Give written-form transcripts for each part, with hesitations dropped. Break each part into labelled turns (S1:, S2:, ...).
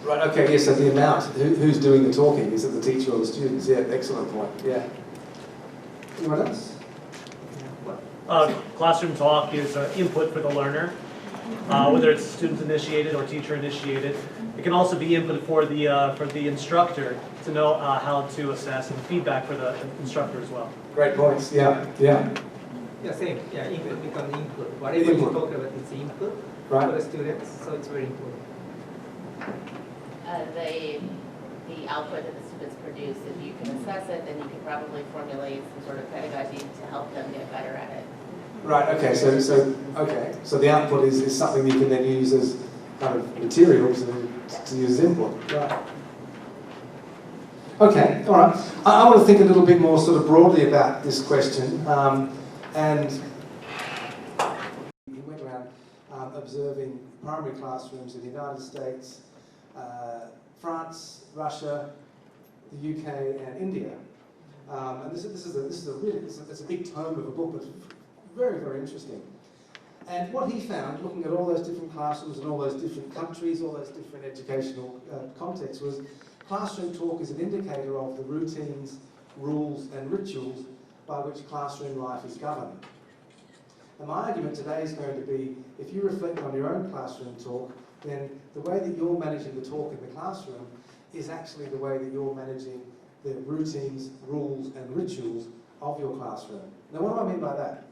S1: Right, okay, yes, so the amount, who's doing the talking? Is it the teacher or the students? Yeah, excellent point, yeah. Anyone else?
S2: Classroom talk is input for the learner, whether it's student initiated or teacher initiated. It can also be input for the instructor to know how to assess, and feedback for the instructor as well.
S1: Great points, yeah, yeah.
S3: Yeah, same. Yeah, input becomes input. Whatever you talk about is input for the students, so it's very important.
S4: The output that the students produce, if you can assess it, then you can probably formulate some sort of pedagogy to help them get better at it.
S1: Right, okay, so the output is something you can then use as kind of material to use as input. Right. Okay, all right. I want to think a little bit more sort of broadly about this question. And he went around observing primary classrooms in the United States, France, Russia, the UK, and India. And this is a big tome of a book that's very, very interesting. And what he found, looking at all those different classrooms in all those different countries, all those different educational contexts, was classroom talk is an indicator of the routines, rules, and rituals by which classroom life is governed. And my argument today is going to be, if you reflect on your own classroom talk, then the way that you're managing the talk in the classroom is actually the way that you're managing the routines, rules, and rituals of your classroom. Now, what do I mean by that?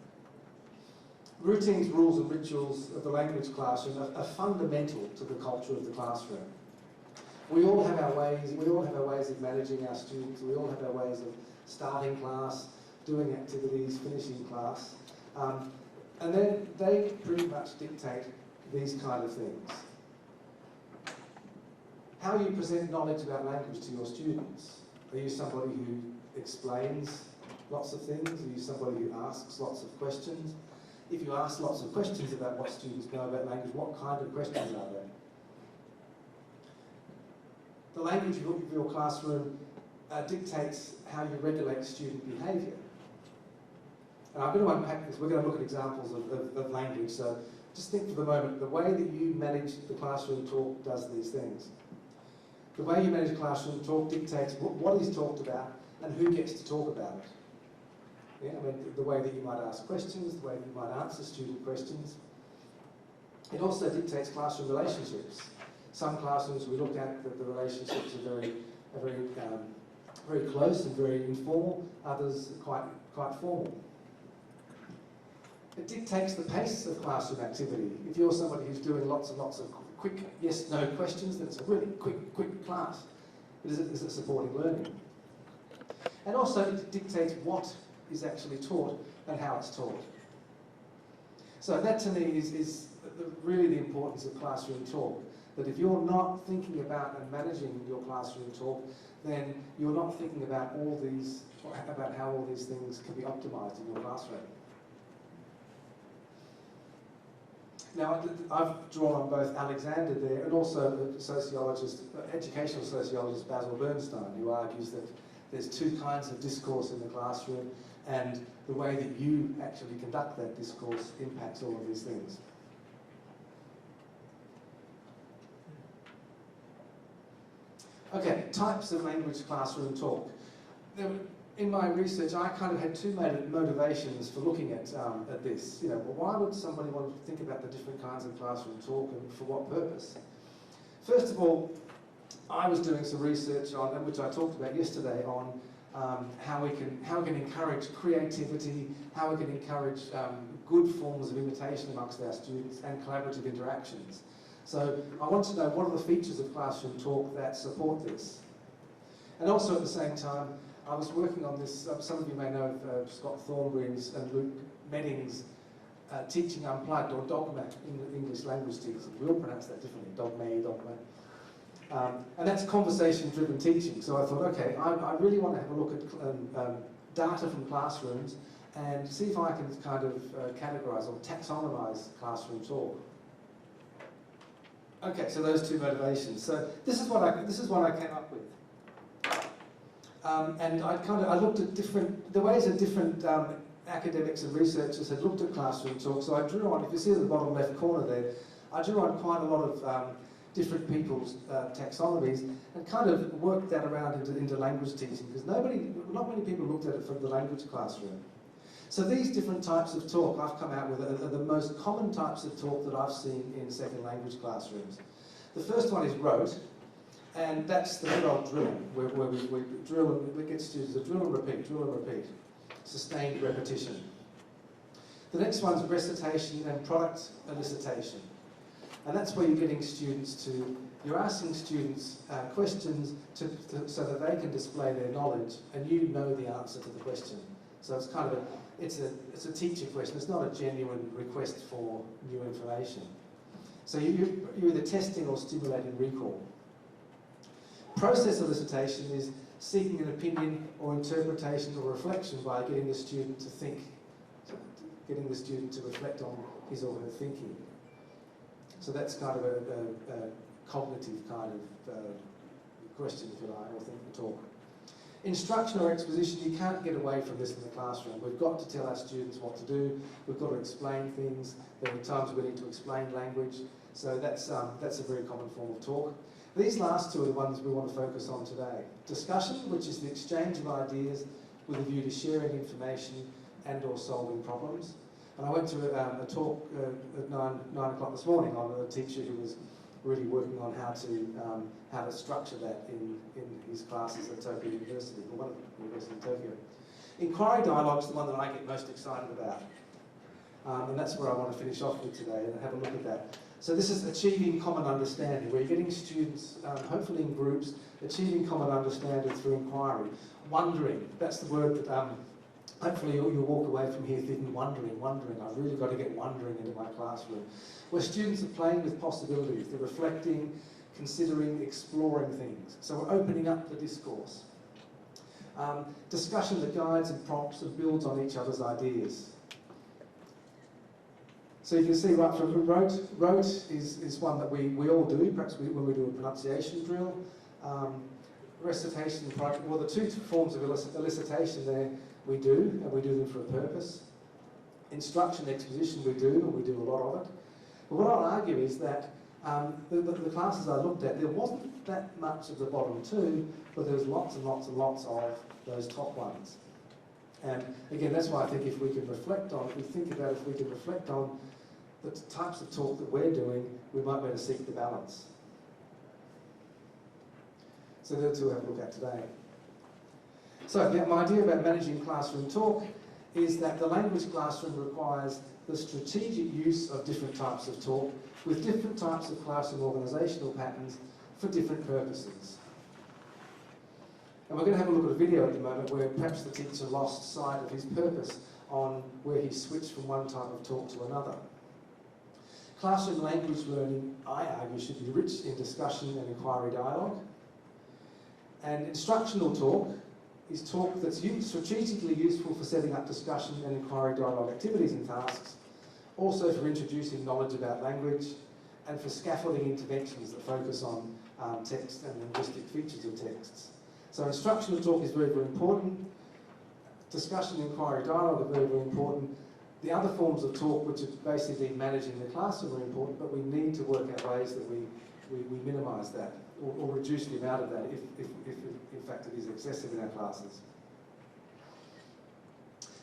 S1: Routines, rules, and rituals of the language classroom are fundamental to the culture of the classroom. We all have our ways of managing our students, we all have our ways of starting class, doing activities, finishing class, and then they pretty much dictate these kind of things. How you present knowledge about language to your students. Are you somebody who explains lots of things? Are you somebody who asks lots of questions? If you ask lots of questions about what students know about language, what kind of questions are they? The language of your classroom dictates how you regulate student behaviour. And I'm going to unpack this. We're going to look at examples of language. So just think for the moment, the way that you manage the classroom talk does these things. The way you manage classroom talk dictates what is talked about and who gets to talk about it. Yeah, I mean, the way that you might ask questions, the way that you might answer student questions. It also dictates classroom relationships. Some classrooms we look at that the relationships are very close and very informal. Others quite formal. It dictates the pace of classroom activity. If you're somebody who's doing lots and lots of quick yes/no questions, then it's a really quick class. Is it supporting learning? And also it dictates what is actually taught and how it's taught. So that to me is really the importance of classroom talk. That if you're not thinking about and managing your classroom talk, then you're not thinking about how all these things can be optimized in your classroom. Now, I've drawn on both Alexander there and also the sociologist, educational sociologist Basil Bernstein, who argues that there's two kinds of discourse in the classroom, and the way that you actually conduct that discourse impacts all of these things. Okay, types of language classroom talk. In my research, I kind of had two motivations for looking at this. You know, why would somebody want to think about the different kinds of classroom talk and for what purpose? First of all, I was doing some research on, which I talked about yesterday, on how we can encourage creativity, how we can encourage good forms of imitation amongst our students and collaborative interactions. So I want to know what are the features of classroom talk that support this. And also at the same time, I was working on this, some of you may know of Scott Thornbury's and Luke Medding's Teaching Unplugged, or Dogma in English language teaching. We all pronounce that differently, dogma. And that's conversation-driven teaching. So I thought, okay, I really want to have a look at data from classrooms and see if I can kind of categorise or taxonomise classroom talk. Okay, so those two motivations. So this is what I came up with. And I looked at the ways that different academics and researchers had looked at classroom talk. So I drew on, if you see at the bottom left corner there, I drew on quite a lot of different people's taxonomies and kind of worked that around into language teaching, because not many people looked at it from the language classroom. So these different types of talk I've come out with are the most common types of talk that I've seen in second language classrooms. The first one is rote, and that's the good old drilling, where we drill and we get students to drill and repeat, sustained repetition. The next one's recitation and product elicitation. And that's where you're getting students you're asking students questions so that they can display their knowledge and you know the answer to the question. So it's kind of it's a teacher question, it's not a genuine request for new information. So you're either testing or stimulating recall. Process elicitation is seeking an opinion or interpretation or reflection by getting the student to think, getting the student to reflect on his or her thinking. So that's kind of a cognitive kind of question, if you like, or think or talk. Instruction or exposition, you can't get away from this in the classroom. We've got to tell our students what to do. We've got to explain things. There are times we need to explain language. So that's a very common form of talk. These last two are the ones we want to focus on today. Discussion, which is the exchange of ideas with a view to sharing information and or solving problems. And I went to a talk at 9 o'clock this morning on a teacher who was really working on how to structure that in his classes at Tokyo University, or one of the universities in Tokyo. Inquiry dialogue is the one that I get most excited about. And that's where I want to finish off with today and have a look at that. So this is achieving common understanding, where you're getting students, hopefully in groups, achieving common understanding through inquiry. Wondering, that's the word that hopefully you'll walk away from here thinking, wondering, I've really got to get wondering into my classroom. Where students are playing with possibilities, they're reflecting, considering, exploring things. So we're opening up the discourse. Discussion that guides and prompts and builds on each other's ideas. So you can see right from rote is one that we all do, perhaps when we do a pronunciation drill. Recitation, well, the two forms of elicitation there we do, and we do them for a purpose. Instruction, exposition we do, and we do a lot of it. But what I'll argue is that the classes I looked at, there wasn't that much of the bottom two, but there was lots and lots and lots of those top ones. And again, that's why I think if we can reflect on the types of talk that we're doing, we might be able to seek the balance. So that's what we'll have a look at today. So my idea about managing classroom talk is that the language classroom requires the strategic use of different types of talk with different types of classroom organisational patterns for different purposes. And we're going to have a look at a video at the moment where perhaps the teacher lost sight of his purpose on where he switched from one type of talk to another. Classroom language learning, I argue, should be rich in discussion and inquiry dialogue. And instructional talk is talk that's strategically useful for setting up discussion and inquiry dialogue activities and tasks, also for introducing knowledge about language, and for scaffolding interventions that focus on text and linguistic features of texts. So instructional talk is very, very important. Discussion and inquiry dialogue are very, very important. The other forms of talk, which are basically managing the classroom, are important, but we need to work out ways that we minimise that or reduce the amount of that if in fact it is excessive in our classes.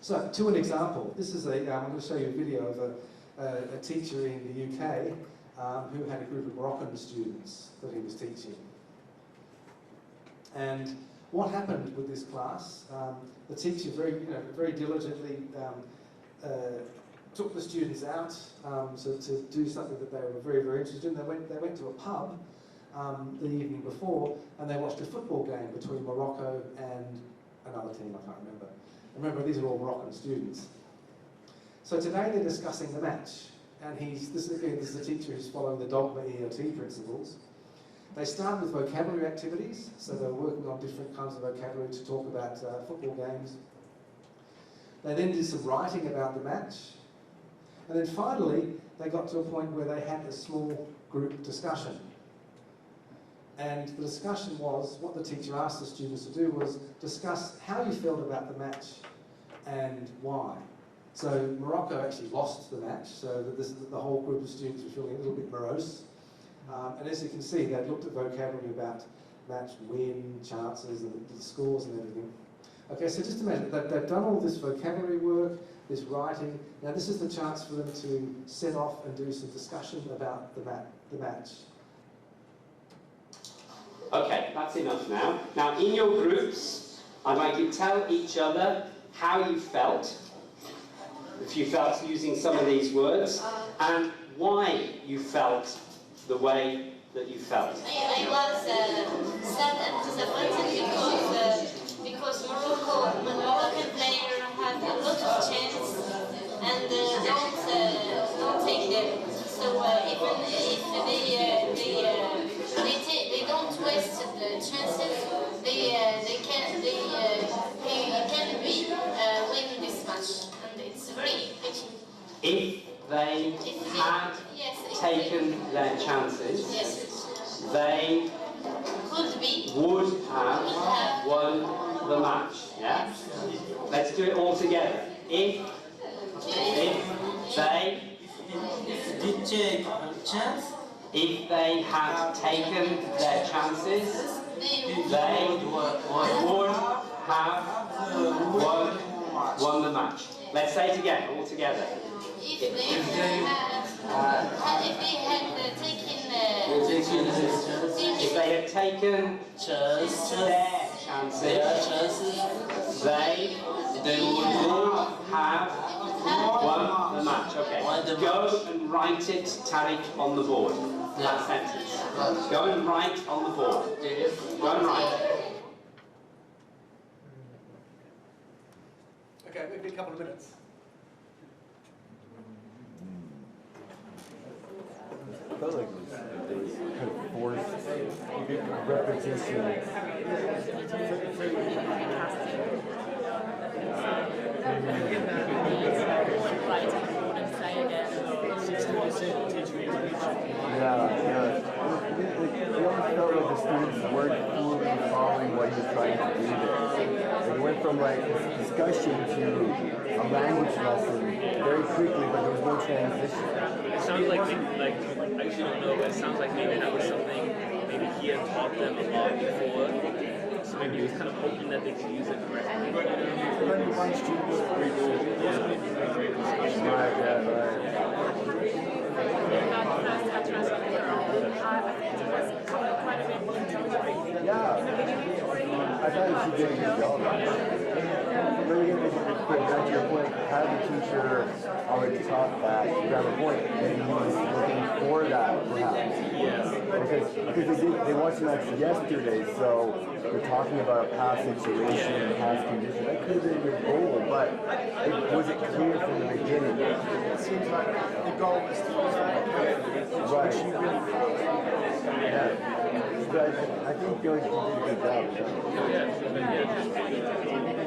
S1: So, to an example, this is I'm going to show you a video of a teacher in the UK who had a group of Moroccan students that he was teaching. And what happened with this class, the teacher very diligently took the students out to do something that they were very, very interested in. They went to a pub the evening before and they watched a football game between Morocco and another team, I can't remember. Remember, these are all Moroccan students. So today they're discussing the match. And this is a teacher who's following the dogma ELT principles. They start with vocabulary activities, so they're working on different kinds of vocabulary to talk about football games. They then did some writing about the match. And then finally, they got to a point where they had a small group discussion. And the discussion was, what the teacher asked the students to do was discuss how you felt about the match and why. So Morocco actually lost the match, so the whole group of students were feeling a little bit morose. And as you can see, they've looked at vocabulary about match, win, chances, and the scores and everything. Okay, so just imagine, they've done all this vocabulary work, this writing. Now this is the chance for them to set off and do some discussion about the match.
S5: Okay, that's enough now. Now in your groups, I'd like you to tell each other how you felt, if you felt using some of these words, and why you felt the way that you felt.
S6: I was sad and disappointed because Moroccan player had a lot of chance and don't take them. So even if they don't waste the chances, they can win this match, and it's very pity.
S5: If they had taken their chances, they would have won the match. Yeah? Let's do it all together. If they had taken their chances, they would have won the match. Let's say it again, all together.
S6: If they had taken
S5: their chances, they would have won the match. Okay. Go and write it, Tariq, on the board. That sentence. Go and write on the board. Go and write.
S1: Okay, maybe a couple of minutes.
S7: I felt like they kind of forced repetition. It almost felt like the students weren't fully following what he was trying to do there. It went from like discussion to a language lesson very quickly, but there was no transition.
S8: It sounds like I actually don't know, but it sounds like maybe that was something maybe he had taught them a lot before. So maybe he was kind of hoping that they could use it correctly.
S7: I thought she did a good job. But again, back to your point, had the teacher already taught that grammar point, and he was looking for that, perhaps. Because they watched the match yesterday, so they're talking about a past situation and past condition. That could have been your goal, but it wasn't clear from the beginning.
S9: It seems like the goal was to use
S7: right.
S9: She really
S7: Yeah. But I think Billy did a good job.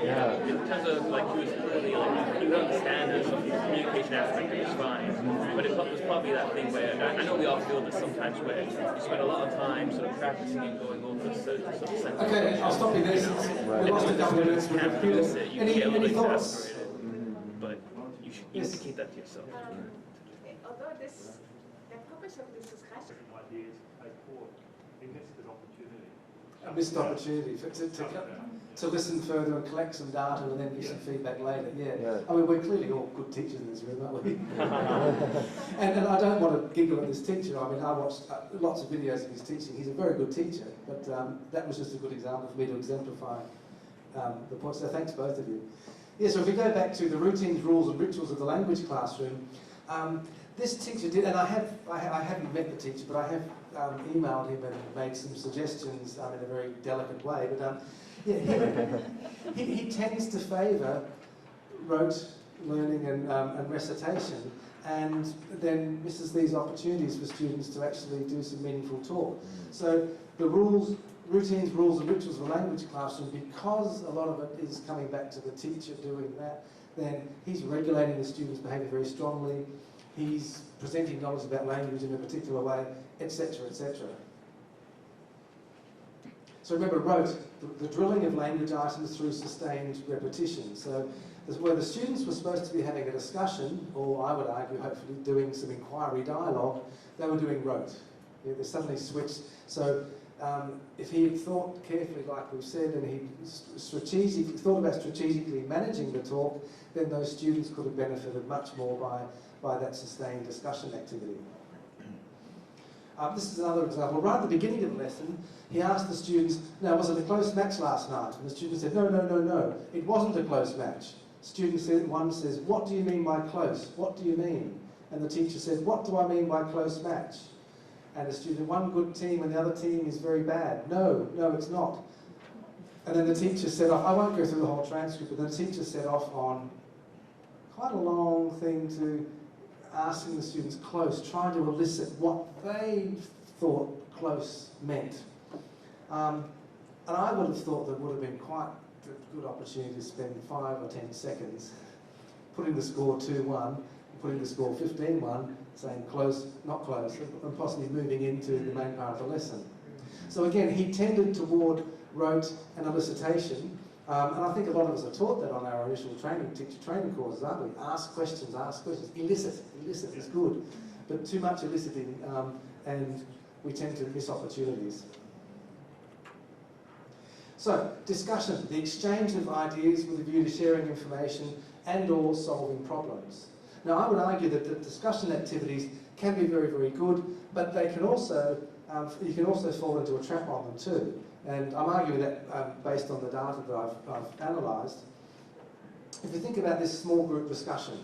S7: Yeah.
S8: In terms of like he was clearly like he would understand the communication aspect it was fine, but it was probably that thing where I know we all feel this sometimes where you spend a lot of time sort of practicing and going over certain sort of sentences.
S1: Okay, I'll stop you there since we lost a couple of minutes with the computer. Any thoughts?
S8: But you should indicate that to yourself.
S10: Although the purpose of this discussion
S11: ideas take forward, he missed an opportunity.
S1: A missed opportunity to listen further and collect some data and then give some feedback later. Yeah. I mean, we're clearly all good teachers in this room, aren't we? and I don't want to giggle at this teacher. I mean, I watched lots of videos of his teaching. He's a very good teacher, but that was just a good example for me to exemplify the point. So thanks both of you. Yeah, so if we go back to the routines, rules and rituals of the language classroom, this teacher did, and I haven't met the teacher, but I have emailed him and made some suggestions in a very delicate way. But he tends to favour rote learning and recitation, and then misses these opportunities for students to actually do some meaningful talk. So the routines, rules and rituals of a language classroom, because a lot of it is coming back to the teacher doing that, then he's regulating the students' behaviour very strongly. He's presenting knowledge about language in a particular way, etc., etc. So remember, rote, the drilling of language items through sustained repetition. So where the students were supposed to be having a discussion, or I would argue, hopefully doing some inquiry dialogue, they were doing rote. They suddenly switched. So if he had thought carefully, like we've said, and he thought about strategically managing the talk, then those students could have benefited much more by that sustained discussion activity. This is another example. Right at the beginning of the lesson, he asked the students, now, was it a close match last night? And the students said, no, no, no, no, it wasn't a close match. One says, what do you mean by close? What do you mean? And the teacher said, what do I mean by close match? And the student, one good team and the other team is very bad. No, no, it's not. And then the teacher set off, I won't go through the whole transcript, but the teacher set off on quite a long thing to asking the students close, trying to elicit what they thought close meant. And I would have thought that would have been quite a good opportunity to spend 5 or 10 seconds putting the score 2-1, putting the score 15-1, saying close, not close, and possibly moving into the main part of the lesson. So again, he tended toward rote and elicitation, and I think a lot of us are taught that on our initial teacher training courses, aren't we? Ask questions, elicit is good, but too much eliciting, and we tend to miss opportunities. So, discussion, the exchange of ideas with a view to sharing information and or solving problems. Now, I would argue that the discussion activities can be very, very good, but they can also, you can also fall into a trap on them too. And I'm arguing that based on the data that I've analysed. If you think about this small group discussion,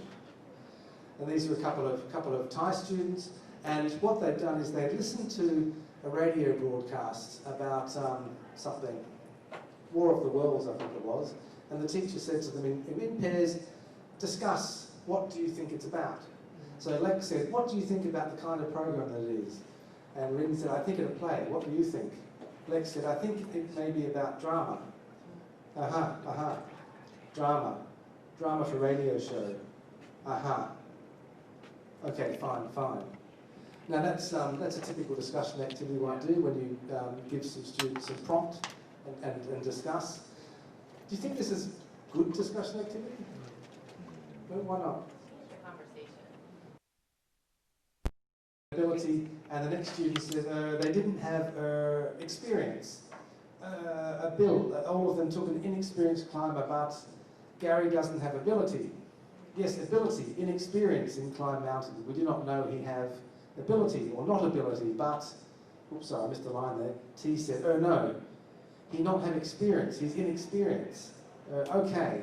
S1: and these are a couple of Thai students, and what they've done is they've listened to a radio broadcast about something, War of the Worlds, I think it was, and the teacher said to them in pairs, discuss, what do you think it's about? So Lex said, what do you think about the kind of program that it is? And Rin said, I think it's a play, what do you think? Lex said, I think it may be about drama. Drama. Drama for radio show. Okay, fine. Now that's a typical discussion activity you might do when you give some students a prompt and discuss. Do you think this is good discussion activity? Well, why not? Ability, and the next student says they didn't have experience. All of them took an inexperienced climber, but Gary doesn't have ability. Yes, ability, inexperience in climb mountains. We do not know he have ability or not ability, but, oops, sorry, I missed a line there. T said, oh no, he not have experience, he's inexperienced. Okay.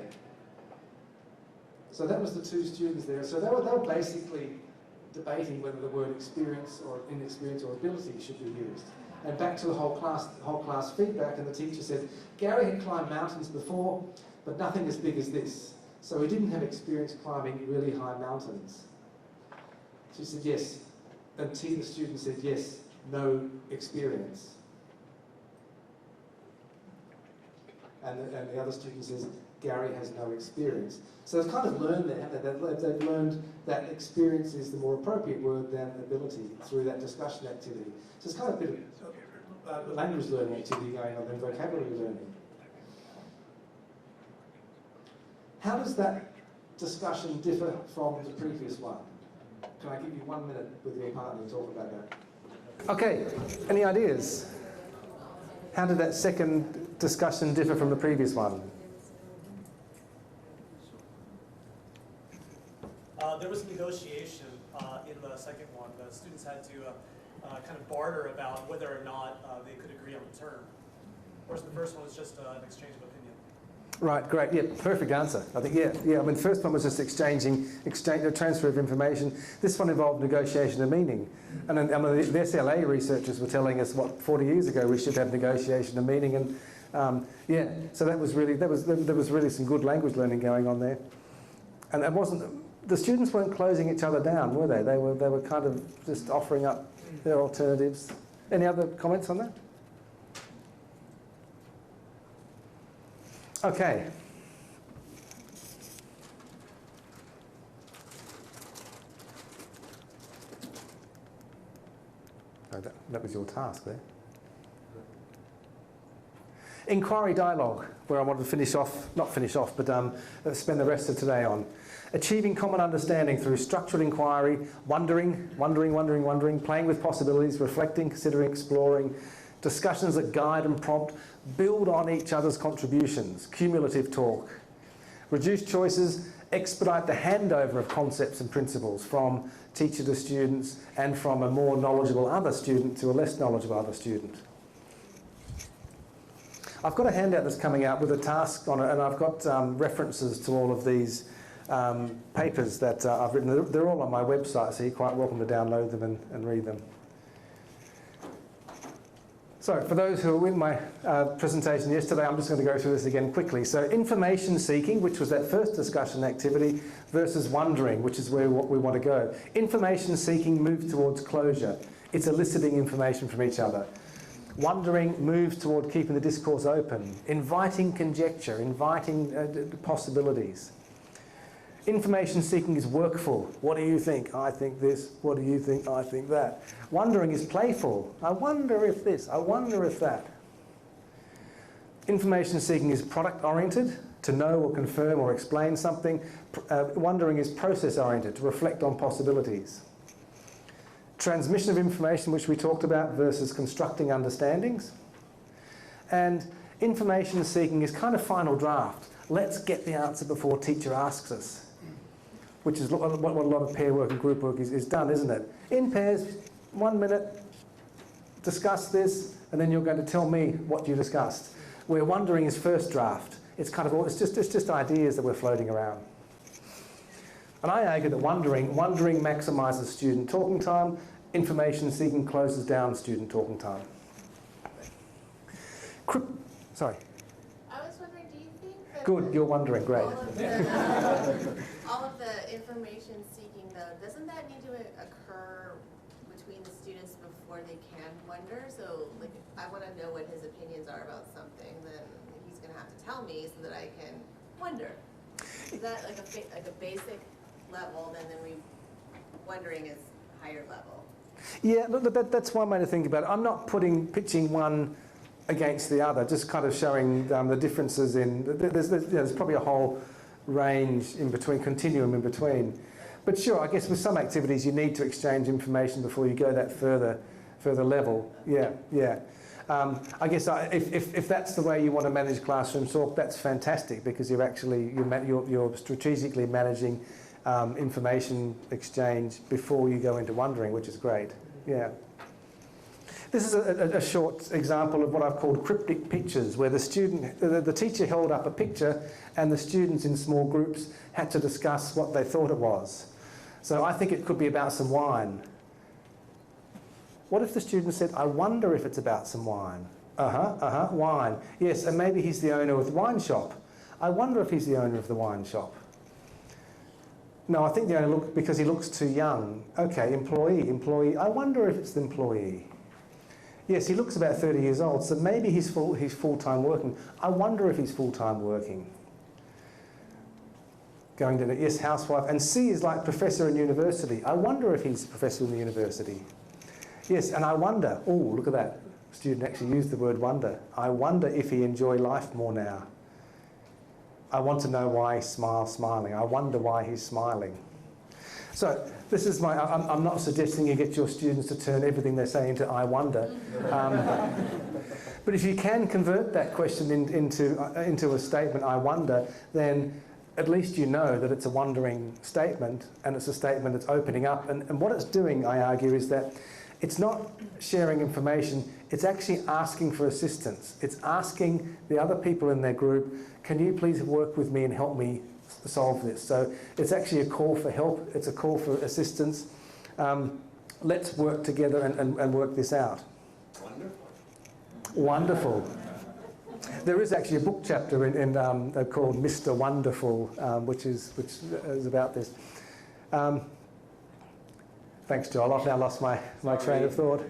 S1: So that was the two students there. So they were basically debating whether the word experience or inexperience or ability should be used. And back to the whole class feedback, and the teacher said, Gary had climbed mountains before, but nothing as big as this. So he didn't have experience climbing really high mountains. She said yes, and T, the student, said yes, no experience. And the other student says, Gary has no experience. So they've kind of learned there, haven't they? They've learned that experience is the more appropriate word than ability through that discussion activity. So it's kind of a bit of language learning activity going on and vocabulary learning. How does that discussion differ from the previous one? Can I give you 1 minute with your partner to talk about that? Okay, any ideas? How did that second discussion differ from the previous one?
S2: There was a negotiation in the second one. The students had to kind of barter about whether or not they could agree on the term. Whereas the first one was just an exchange of opinion.
S1: Right, great, yeah, perfect answer. I think, yeah. I mean, the first one was just a transfer of information. This one involved negotiation of meaning. And then, I mean, the SLA researchers were telling us, 40 years ago we should have negotiation of meaning, and yeah, so there was really some good language learning going on there. And it wasn't, the students weren't closing each other down, were they? They were kind of just offering up their alternatives. Any other comments on that? Okay. Oh, that was your task there. Inquiry dialogue, where I want to finish off, not finish off, but spend the rest of today on. Achieving common understanding through structured inquiry, wondering, playing with possibilities, reflecting, considering, exploring, discussions that guide and prompt, build on each other's contributions, cumulative talk. Reduce choices, expedite the handover of concepts and principles from teacher to students and from a more knowledgeable other student to a less knowledgeable other student. I've got a handout that's coming out with a task on it, and I've got references to all of these papers that I've written. They're all on my website, so you're quite welcome to download them and read them. So for those who were in my presentation yesterday, I'm just going to go through this again quickly. So information seeking, which was that first discussion activity, versus wondering, which is where we want to go. Information seeking moves towards closure. It's eliciting information from each other. Wondering moves toward keeping the discourse open, inviting conjecture, inviting possibilities. Information seeking is workful. What do you think? I think this. What do you think? I think that. Wondering is playful. I wonder if this. I wonder if that. Information seeking is product oriented, to know or confirm or explain something. Wondering is process oriented, to reflect on possibilities. Transmission of information, which we talked about, versus constructing understandings. And information seeking is kind of final draft. Let's get the answer before teacher asks us, which is what a lot of pair work and group work is done, isn't it? In pairs, 1 minute, discuss this, and then you're going to tell me what you discussed. Where wondering is first draft. It's kind of it's just ideas that we're floating around. And I argue that wondering maximises student talking time. Information seeking closes down student talking time. Sorry.
S4: I was wondering, do you think that...
S1: Good, you're wondering, great.
S4: All of the information seeking, though, doesn't that need to occur between the students before they can wonder? So, like, if I want to know what his opinions are about something, then he's going to have to tell me so that I can wonder. Is that like a basic level, and then wondering is higher level?
S1: Yeah, look, that's one way to think about it. I'm not pitching one against the other, just kind of showing the differences in, there's probably a whole range in between, continuum in between. But sure, I guess with some activities you need to exchange information before you go that further level. Yeah. I guess if that's the way you want to manage classroom talk, that's fantastic, because you're strategically managing information exchange before you go into wondering, which is great. Yeah. This is a short example of what I've called cryptic pictures, where the teacher held up a picture and the students in small groups had to discuss what they thought it was. So I think it could be about some wine. What if the student said, I wonder if it's about some wine? Wine. Yes, and maybe he's the owner of the wine shop. I wonder if he's the owner of the wine shop. No, I think the owner because he looks too young. Okay, employee. I wonder if it's the employee. Yes, he looks about 30 years old, so maybe he's full-time working. I wonder if he's full-time working. Going to yes, housewife. And C is like professor in university. I wonder if he's a professor in the university. Yes, and I wonder. Oh, look at that. Student actually used the word wonder. I wonder if he enjoys life more now. I want to know why he's smiling. I wonder why he's smiling. So this is I'm not suggesting you get your students to turn everything they say into I wonder. But if you can convert that question into a statement, I wonder, then at least you know that it's a wondering statement, and it's a statement that's opening up. And what it's doing, I argue, is that it's not sharing information, it's actually asking for assistance. It's asking the other people in their group, can you please work with me and help me solve this? So it's actually a call for help, it's a call for assistance. Let's work together and work this out. Wonderful. There is actually a book chapter called Mr. Wonderful, which is about this. Thanks, Joel. I've now lost my train of thought.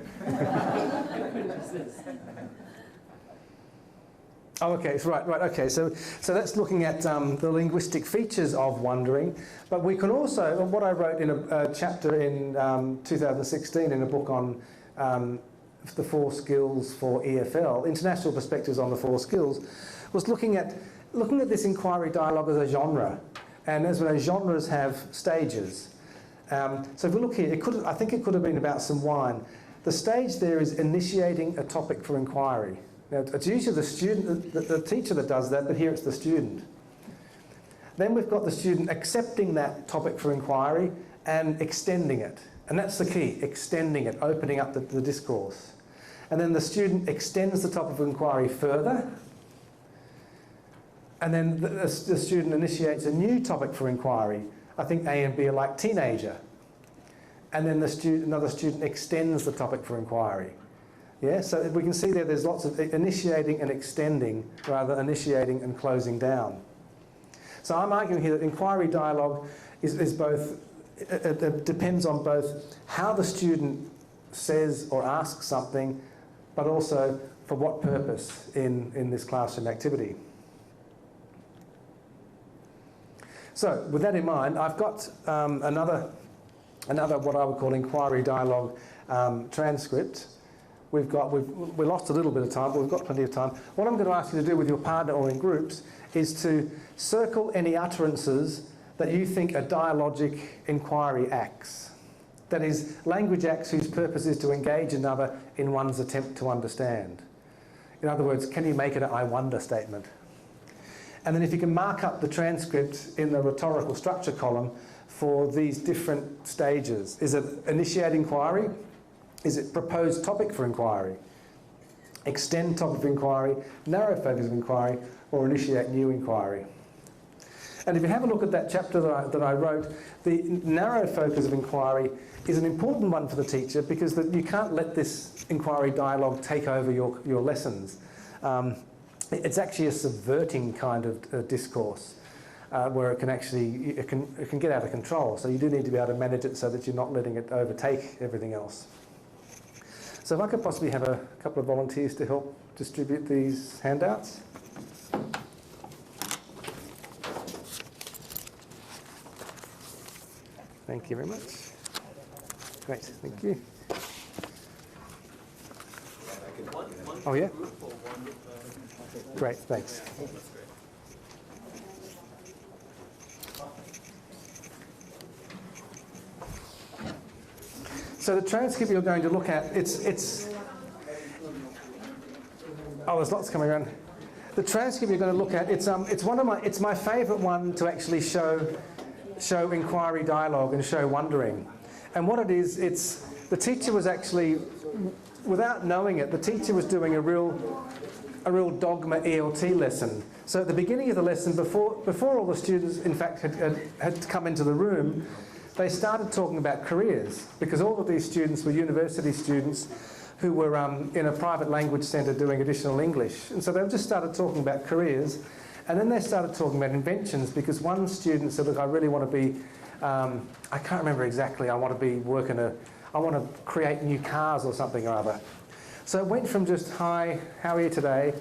S1: Oh, okay, right, okay. So that's looking at the linguistic features of wondering, but we can also, what I wrote in a chapter in 2016 in a book on the 4 skills for EFL, International Perspectives on the 4 Skills, was looking at this inquiry dialogue as a genre. And as we know, genres have stages. So if we look here, I think it could have been about some wine. The stage there is initiating a topic for inquiry. Now, it's usually the student, the teacher that does that, but here it's the student. Then we've got the student accepting that topic for inquiry and extending it. And that's the key, extending it, opening up the discourse. And then the student extends the topic of inquiry further. And then the student initiates a new topic for inquiry. I think A and B are like teenager. And then another student extends the topic for inquiry. Yeah, so we can see there's lots of initiating and extending, rather than initiating and closing down. So I'm arguing here that inquiry dialogue is both, it depends on both how the student says or asks something, but also for what purpose in this classroom activity. So with that in mind, I've got another what I would call inquiry dialogue transcript. We lost a little bit of time, but we've got plenty of time. What I'm going to ask you to do with your partner or in groups is to circle any utterances that you think are dialogic inquiry acts. That is, language acts whose purpose is to engage another in one's attempt to understand. In other words, can you make it an I wonder statement? And then if you can mark up the transcript in the rhetorical structure column for these different stages. Is it initiate inquiry? Is it proposed topic for inquiry? Extend topic of inquiry, narrow focus of inquiry, or initiate new inquiry? And if you have a look at that chapter that I wrote, the narrow focus of inquiry is an important one for the teacher because you can't let this inquiry dialogue take over your lessons. It's actually a subverting kind of discourse where it can get out of control. So you do need to be able to manage it so that you're not letting it overtake everything else. So if I could possibly have a couple of volunteers to help distribute these handouts. Thank you very much. Great, thank you. Oh yeah? Great, thanks. So the transcript you're going to look at, oh, there's lots coming around. The transcript you're going to look at, it's my favourite one to actually show inquiry dialogue and show wondering. And what it is, the teacher was actually, without knowing it, the teacher was doing a real dogma ELT lesson. So at the beginning of the lesson, before all the students, in fact, had come into the room, they started talking about careers, because all of these students were university students who were in a private language centre doing additional English. And so they just started talking about careers, and then they started talking about inventions, because one student said, look, I really want to be, I can't remember exactly, I want to create new cars or something or other. So it went from just, hi, how are you today,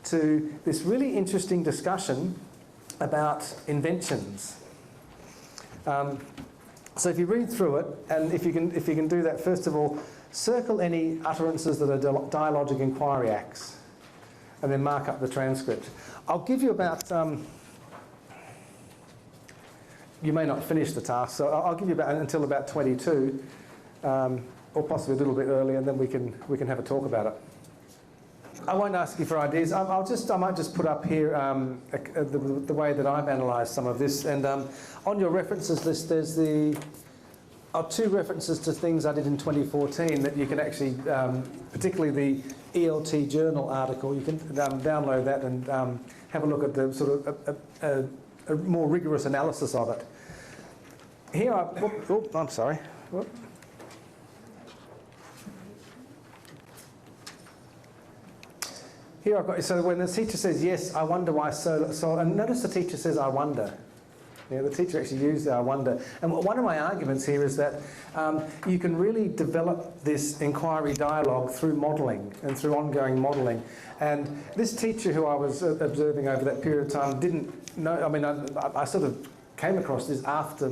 S1: to this really interesting discussion about inventions. So if you read through it, and if you can do that, first of all, circle any utterances that are dialogic inquiry acts, and then mark up the transcript. I'll give you about, you may not finish the task, so I'll give you until about 22, or possibly a little bit earlier, and then we can have a talk about it. I won't ask you for ideas. I might just put up here the way that I've analysed some of this. And on your references list, there's two references to things I did in 2014 that you can actually, particularly the ELT journal article, you can download that and have a look at the sort of a more rigorous analysis of it. Here, I'm sorry. Whoop. Here I've got, so when the teacher says, yes, I wonder why so, and notice the teacher says, I wonder. Yeah, the teacher actually used I wonder. And one of my arguments here is that you can really develop this inquiry dialogue through modelling and through ongoing modelling. And this teacher who I was observing over that period of time didn't know, I mean, I sort of came across this after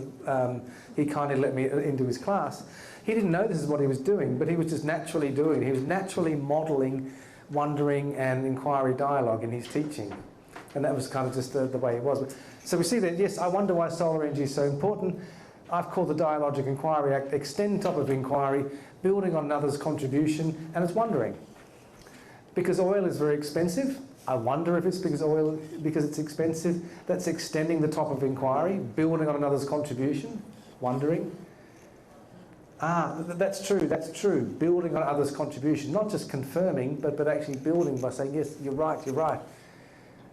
S1: he kindly let me into his class. He didn't know this is what he was doing, but he was just naturally doing it. He was naturally modelling wondering and inquiry dialogue in his teaching. And that was kind of just the way he was. So we see that, yes, I wonder why solar energy is so important. I've called the dialogic inquiry act extend top of inquiry, building on another's contribution, and it's wondering. Because oil is very expensive, I wonder if it's because it's expensive. That's extending the top of inquiry, building on another's contribution, wondering. That's true, building on others' contribution, not just confirming, but actually building by saying, yes, you're right.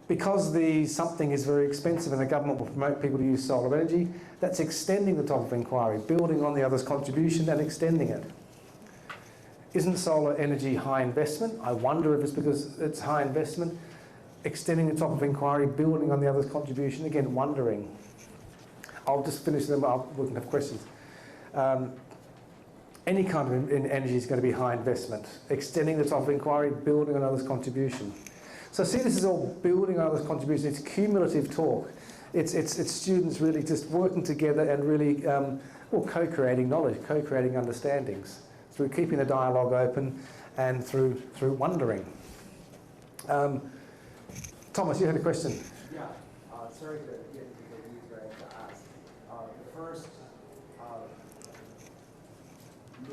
S1: Because the something is very expensive and the government will promote people to use solar energy, that's extending the top of inquiry, building on the other's contribution and extending it. Isn't solar energy high investment? I wonder if it's because it's high investment. Extending the top of inquiry, building on the other's contribution, again, wondering. I'll just finish them, we can have questions. Any kind of energy is going to be high investment. Extending the top of inquiry, building on others' contribution. So see, this is all building on others' contribution. It's cumulative talk. It's students really just working together and really co-creating knowledge, co-creating understandings through keeping the dialogue open and through wondering. Thomas, you had a question.
S7: Yeah, sorry to get into the weeds, but I have to ask. The first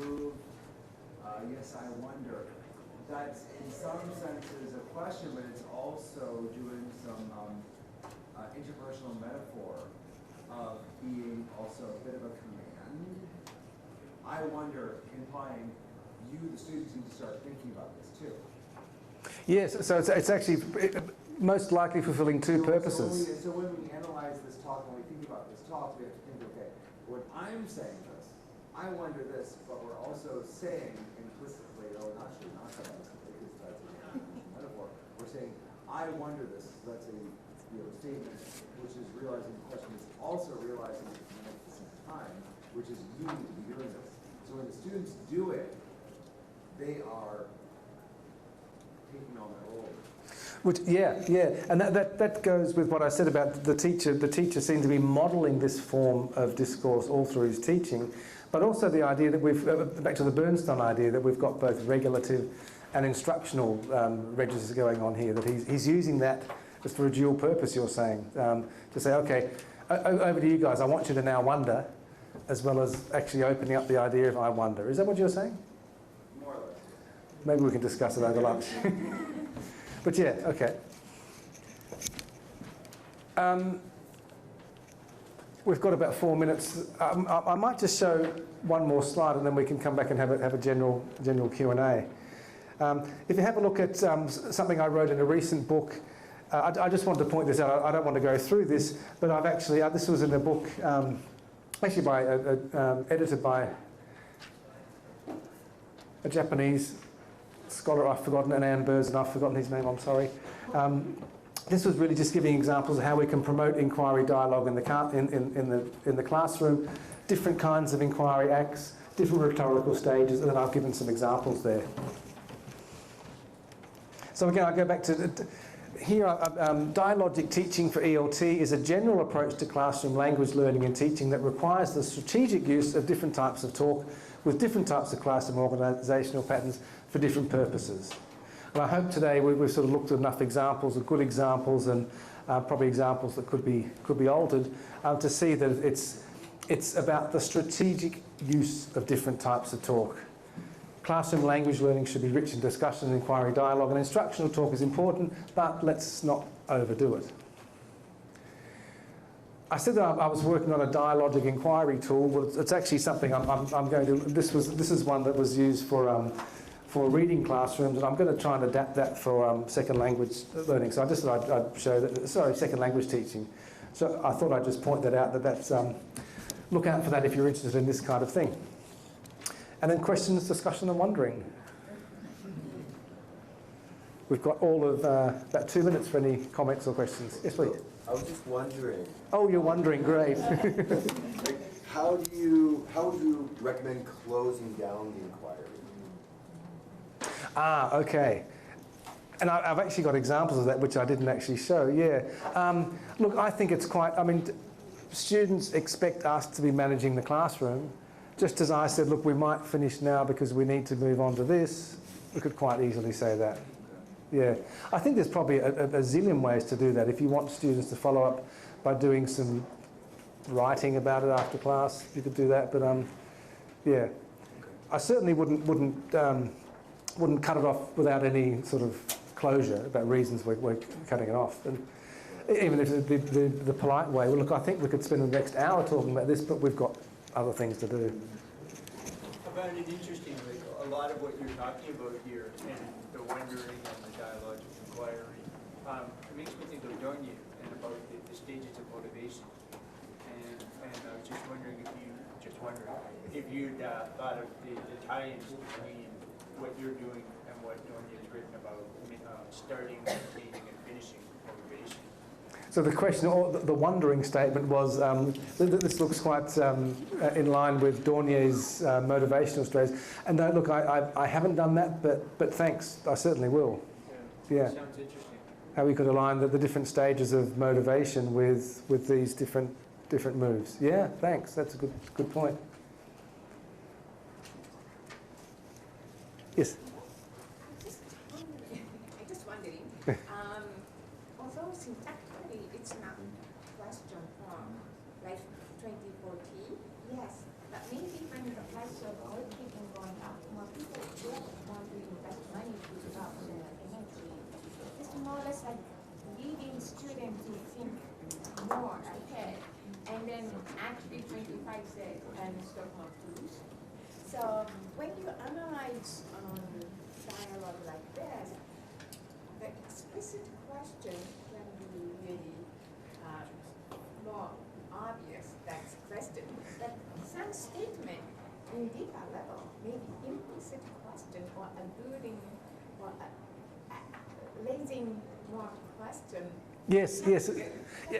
S7: move, yes, I wonder. That's in some senses a question, but it's also doing some interpersonal metaphor of being also a bit of a command. I wonder, implying you, the students, need to start thinking about this too.
S1: Yes, so it's actually most likely fulfilling two purposes.
S7: So when we analyze this talk, when we think about this talk, we have to think, okay, when I'm saying this, I wonder this, but we're also saying implicitly, or not so implicitly, because that's a metaphor, we're saying, I wonder this, that's a statement, which is realizing the question is also realizing the command at the same time, which is you need to be doing this. So when the students do it, they are taking on their role.
S1: And that goes with what I said about the teacher. The teacher seems to be modelling this form of discourse all through his teaching, but also the idea that we've, back to the Bernstein idea, that we've got both regulative and instructional registers going on here, that he's using that as for a dual purpose, you're saying, to say, okay, over to you guys, I want you to now wonder, as well as actually opening up the idea of I wonder. Is that what you're saying?
S7: More or less.
S1: Maybe we can discuss it over lunch. But yeah, okay. We've got about 4 minutes. I might just show one more slide and then we can come back and have a general Q&A. If you have a look at something I wrote in a recent book, I just wanted to point this out. I don't want to go through this, but I've actually, this was in a book, actually by edited by a Japanese scholar, I've forgotten, and Ann Burrs, and I've forgotten his name, I'm sorry. This was really just giving examples of how we can promote inquiry dialogue in the classroom, different kinds of inquiry acts, different rhetorical stages, and then I've given some examples there. So again, I go back to here. Dialogic teaching for ELT is a general approach to classroom language learning and teaching that requires the strategic use of different types of talk with different types of classroom organisational patterns for different purposes. And I hope today we've sort of looked at enough examples, of good examples, and probably examples that could be altered to see that it's about the strategic use of different types of talk. Classroom language learning should be rich in discussion, inquiry, dialogue, and instructional talk is important, but let's not overdo it. I said that I was working on a dialogic inquiry tool. Well, it's actually something I'm going to. This is one that was used for reading classrooms, and I'm going to try and adapt that for second language learning. So I just thought I'd show that. Sorry, second language teaching. So I thought I'd just point that out. That's look out for that if you're interested in this kind of thing. And then questions, discussion, and wondering. We've got all of about 2 minutes for any comments or questions. Yes, please.
S12: I was just wondering.
S1: Oh, you're wondering, great.
S12: Like, how would you recommend closing down the inquiry?
S1: Okay. And I've actually got examples of that which I didn't actually show, yeah. Look, I think it's quite, students expect us to be managing the classroom, just as I said, look, we might finish now because we need to move on to this, we could quite easily say that. Yeah, I think there's probably a zillion ways to do that. If you want students to follow up by doing some writing about it after class, you could do that. But yeah, I certainly wouldn't cut it off without any sort of closure about reasons we're cutting it off. And even if the polite way, well, look, I think we could spend the next hour talking about this, but we've got other things to do.
S9: I found it interesting, like a lot of what you're talking about here, and the wondering and the dialogue of inquiry, it makes me think of Dornier and about the stages of motivation. And I was just wondering if you'd thought of the tie-ins between what you're doing and what Dornier's written about starting, maintaining, and finishing motivation.
S1: So the question, or the wondering statement was, this looks quite in line with Dornier's motivational strategies. And look, I haven't done that, but thanks, I certainly will. Yeah.
S9: Sounds interesting.
S1: How we could align the different stages of motivation with these different moves. Yeah, thanks, that's a good point. Yes?
S10: I'm just wondering, although syntactically it's not question from like 2014, yes, but maybe when the price of oil keeping going up, more people will want to invest money to develop their energy. It's more or less like leading students to think more ahead, and then actually 25 said, and stop more tools. So when you analyze dialogue like this, the explicit question can be really more obvious than question. But some statement in deeper level, maybe implicit question or alluding or raising more question.
S1: Yes,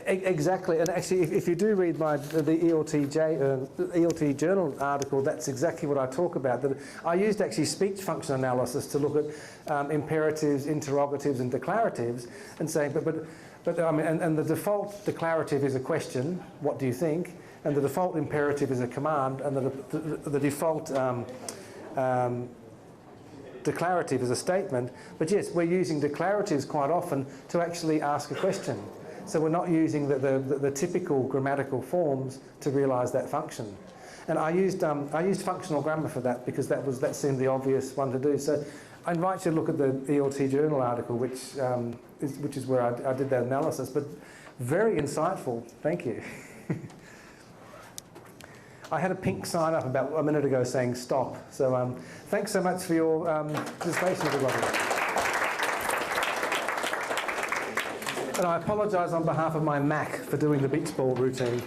S1: exactly. And actually, if you do read the ELT journal article, that's exactly what I talk about. That I used actually speech function analysis to look at imperatives, interrogatives, and declaratives, and saying, but I mean, and the default declarative is a question. What do you think? And the default imperative is a command, and the default declarative is a statement, but yes, we're using declaratives quite often to actually ask a question. So we're not using the typical grammatical forms to realise that function. And I used functional grammar for that because that seemed the obvious one to do. So I invite you to look at the ELT journal article, which is where I did that analysis. But very insightful. Thank you. I had a pink sign up about a minute ago saying stop. So thanks so much for your participation, everybody. And I apologise on behalf of my Mac for doing the beach ball routine.